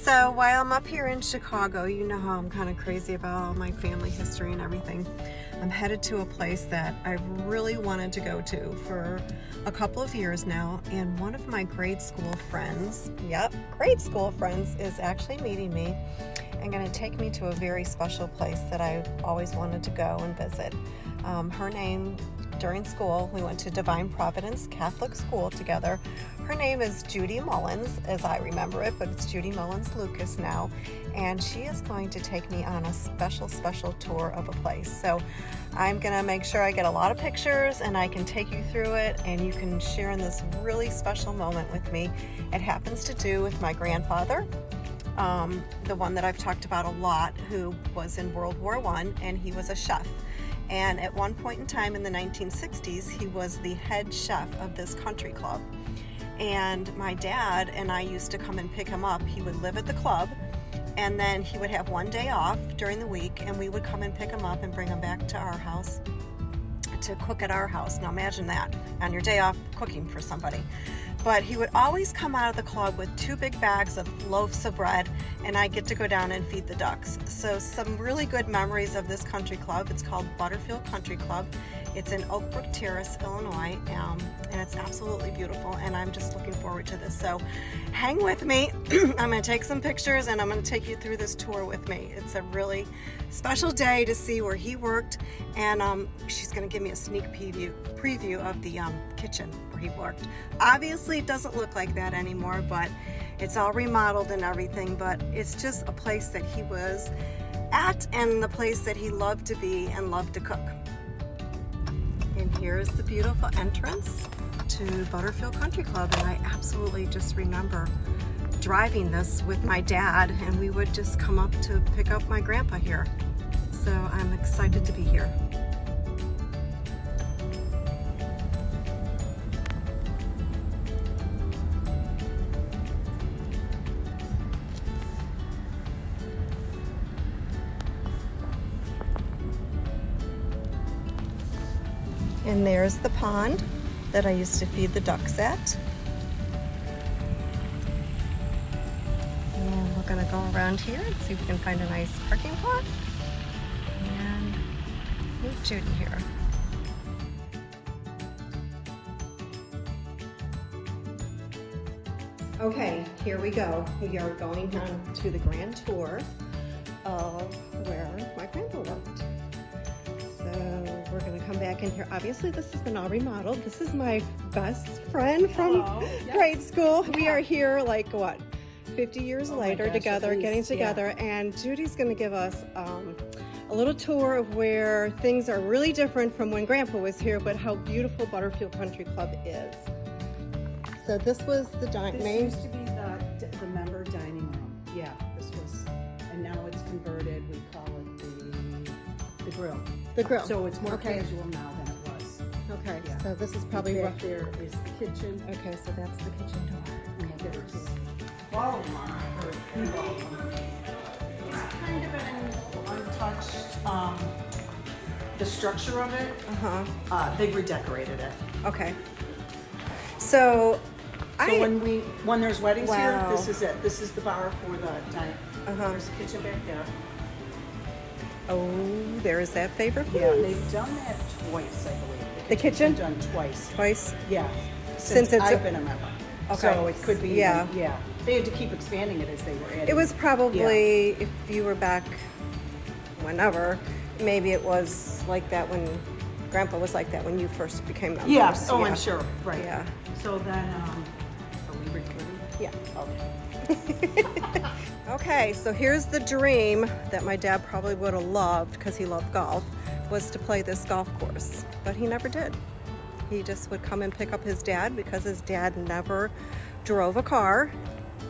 So while I'm up here in Chicago, you know how I'm kind of crazy about all my family history and everything. I'm headed to a place that I've really wanted to go to for a couple of years now, and one of my grade school friends, grade school friends, is actually meeting me and going to take me to a very special place that I always wanted to go and visit. Her name, during school, we went to Divine Providence Catholic School together. Her name is Judy Mullins, as I remember it, but it's Judy Mullins Lucas now. And she is going to take me on a special tour of a place. So I'm going to make sure I get a lot of pictures and I can take you through it and you can share in this really special moment with me. It happens to do with my grandfather, the one that I've talked about a lot, who was in World War I, and he was a chef. And at one point in time in the 1960s, he was the head chef of this country club. And my dad and I used to come and pick him up. He would live at the club, and then he would have one day off during the week, and we would come and pick him up and bring him back to our house to cook at our house. Now imagine that, on your day off, cooking for somebody. But he would always come out of the club with 2 big bags of loaves of bread, and I get to go down and feed the ducks. So some really good memories of this country club. It's called Butterfield Country Club. It's in Oak Brook Terrace, Illinois, and it's absolutely beautiful, and I'm just looking forward to this. So hang with me. I'm going to take some pictures, and I'm going to take you through this tour with me. It's a really special day to see where he worked, and she's going to give me a sneak preview of the kitchen where he worked. Obviously, it doesn't look like that anymore, but it's all remodeled and everything, but it's just a place that he was at and the place that he loved to be and loved to cook. And here's the beautiful entrance to Butterfield Country Club, and I absolutely just remember driving this with my dad, and we would just come up to pick up my grandpa here. So I'm excited to be here. And there's the pond that I used to feed the ducks at. And we're gonna go around here and see if we can find a nice parking lot. And meet Judy here. Okay, here we go. We are going on to the grand tour of where my grandpa worked. So we're going to come back in here. Obviously, this has been all remodeled. This is my best friend from grade school. We are here like, what, 50 years later together, getting together. And Judy's going to give us a little tour of where things are really different from when Grandpa was here, but how beautiful Butterfield Country Club is. So this was the dining. This used to be the member dining room. Yeah, this was, and now it's converted. We call it the grill. The grill. So it's more casual now than it was. Okay, Yeah. so this is probably Back there is the kitchen. Okay, so that's the kitchen door. And there's ballroom or ballroom. It's kind of an untouched. The structure of it, they redecorated it. Okay. So when there's weddings Wow. here, this is it. This is the bar for the dining. There's a kitchen back there. Oh, there is that favorite place. Yeah, they've done that twice, I believe. The kitchen? Been done twice. Twice? Yeah. Since it's I've been a member. Okay. So it could be. Yeah. Yeah. They had to keep expanding it as they were adding. It was probably, if you were back whenever, maybe it was like that when Grandpa was like that when you first became members. Yeah. Oh, I'm sure. Right. Yeah. So then, are we recording? Yeah. Okay. Okay, so here's the dream that my dad probably would have loved, because he loved golf, was to play this golf course, but he never did. He just would come and pick up his dad because his dad never drove a car.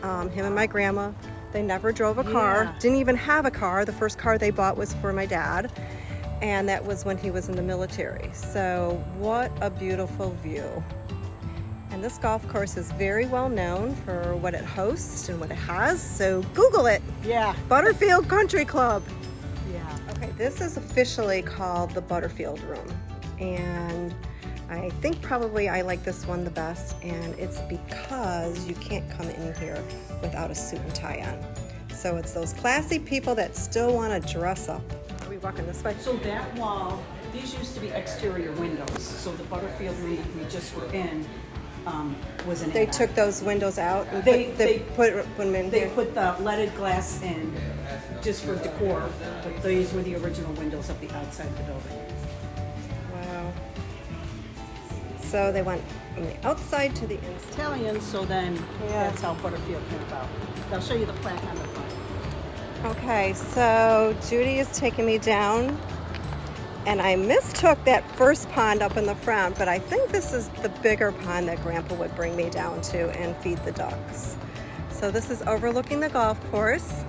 Him and my grandma, they never drove a car, didn't even have a car. The first car they bought was for my dad, and that was when he was in the military. So what a beautiful view. And this golf course is very well known for what it hosts and what it has, so Google it. Yeah. Butterfield Country Club. Yeah. Okay, this is officially called the Butterfield Room, and I think probably I like this one the best, and it's because you can't come in here without a suit and tie on. So it's those classy people that still want to dress up. Are we walking this way? So that wall, these used to be exterior windows. So the Butterfield room that we just were in was an They add-on. took those windows out and They put them in They here. put the leaded glass in just for decor, but these were the original windows of the outside of the building. Wow. So they went from the outside to the inside. Italian, so then Yeah. that's how Butterfield came about. I'll show you the plaque on the front. Okay, so Judy is taking me down, and I mistook that first pond up in the front, but I think this is the bigger pond that Grandpa would bring me down to and feed the ducks. So this is overlooking the golf course,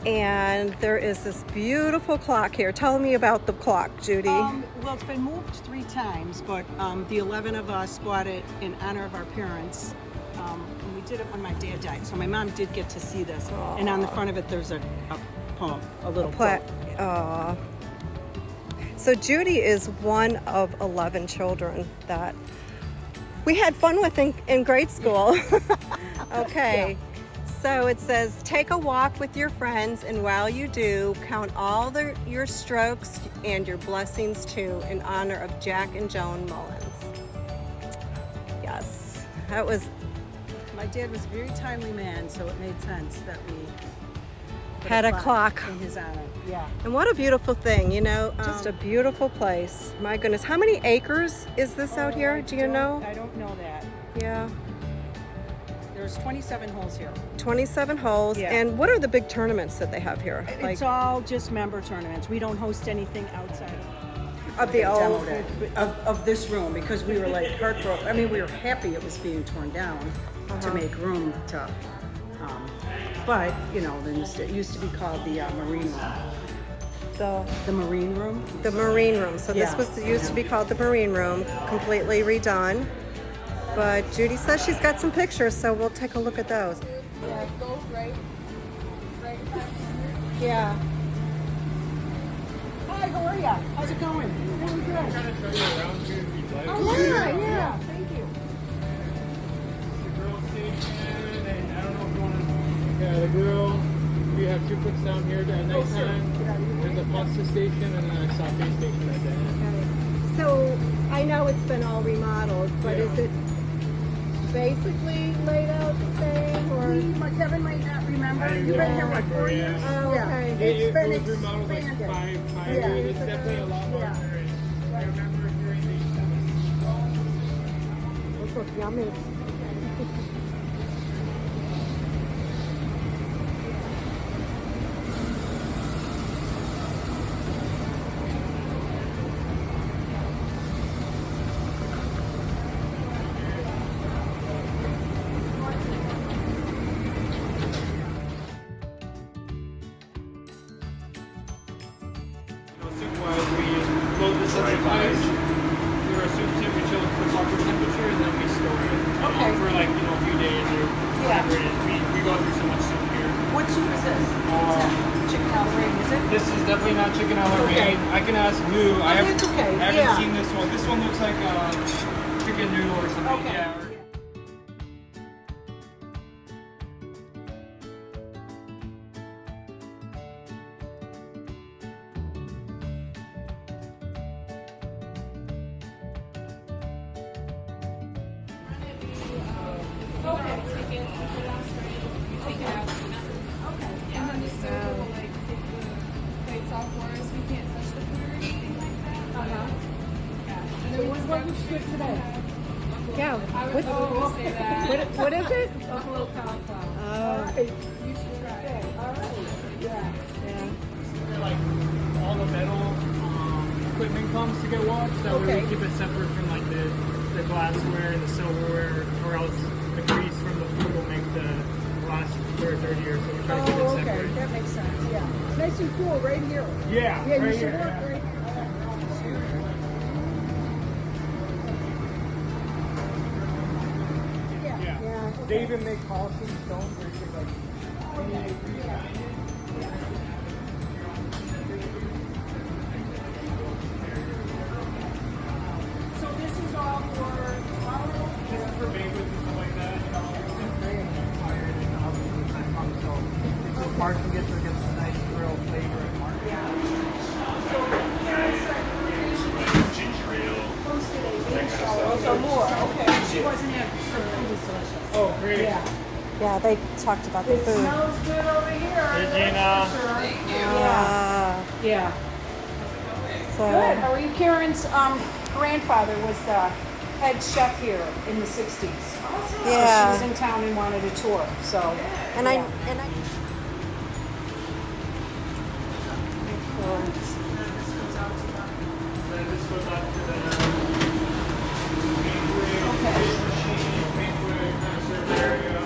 and there is this beautiful clock here. Tell me about the clock, Judy. Well, it's been moved 3 times, but the 11 of us bought it in honor of our parents. And we did it when my dad died, so my mom did get to see this. And on the front of it, there's a poem, a little Plaque. quote. Aw. So Judy is one of 11 children that we had fun with in grade school. Okay. So it says, take a walk with your friends, and while you do, count all your strokes and your blessings too, in honor of Jack and Joan Mullins. Yes, that was My dad was a very timely man, so it made sense that we put Had a clock. in his honor. Yeah. And what a beautiful thing, you know, just a beautiful place. My goodness, how many acres is this out here? Do you know? I don't know that. Yeah, There's 27 holes here. 27 holes. Yeah. And what are the big tournaments that they have here? It's all just member tournaments. We don't host anything outside of the old. demoed it, of this room, because we were like heartbroken. I mean, we were happy it was being torn down to make room to. But you know, it used to be called the Marine Room. The Marine Room. The Marine Room. So this Yeah. was used to be called the Marine Room, completely redone. But Judy says she's got some pictures, so we'll take a look at those. Yeah, go right back. Yeah. Hi, how are ya? How's it going? Really good. I'm trying to show you around here if you'd like. Oh, yeah. Thank you. The grill station, and I don't know if you want to. Yeah, the grill. We have 2 cooks down here at nighttime. There's a pasta station and a saute station at the end. So I know it's been all remodeled, but is it basically laid out the same, or? Kevin might not remember. You've You've been here what, 4 years? Oh, okay. It been was remodeled like expanded. five Yeah. years. It's definitely a lot larger. And I remember during the 70s. Those look yummy. Soup-wise, we load the centrifuge. We are soup tip, we chill it to the proper temperature, and then we store it. Okay. For like, a few days or whatever it is. We go through so much soup here. What soup is this? Chicken al gratin, is it? This is definitely not chicken a la Okay. reine. I can ask Lou. That's okay, I haven't yeah. seen this one. This one looks like a chicken noodle or something. Okay. Yeah. Yeah. What is it? Buffalo cauliflower. You should try it. All right. Yeah. Like all the metal equipment comes to get washed. That way Okay. we keep it separate from like the glassware and the silverware, or else the grease from the food will make the glass dirtier. So we try to keep it Oh, okay. separate. That makes sense. Yeah. It's nice and cool right here. Yeah, Yeah, you right should here. work Yeah. right here. Yeah. They even make polishing stones where you can like. So this Mark can get some nice grill flavor at Mark. Ginger ale. So more, okay. She wasn't here, so food was delicious. Oh, great. Yeah, they talked about the food. Smells good over here. Hey, Gina. Yeah. Yeah. So Good. Are you Karen's grandfather was the head chef here in the 60s. yeah. She was in town and wanted a tour. So And yeah. I This goes out to the Paintwood fish machine, Paintwood kind of serve area.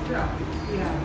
Yeah.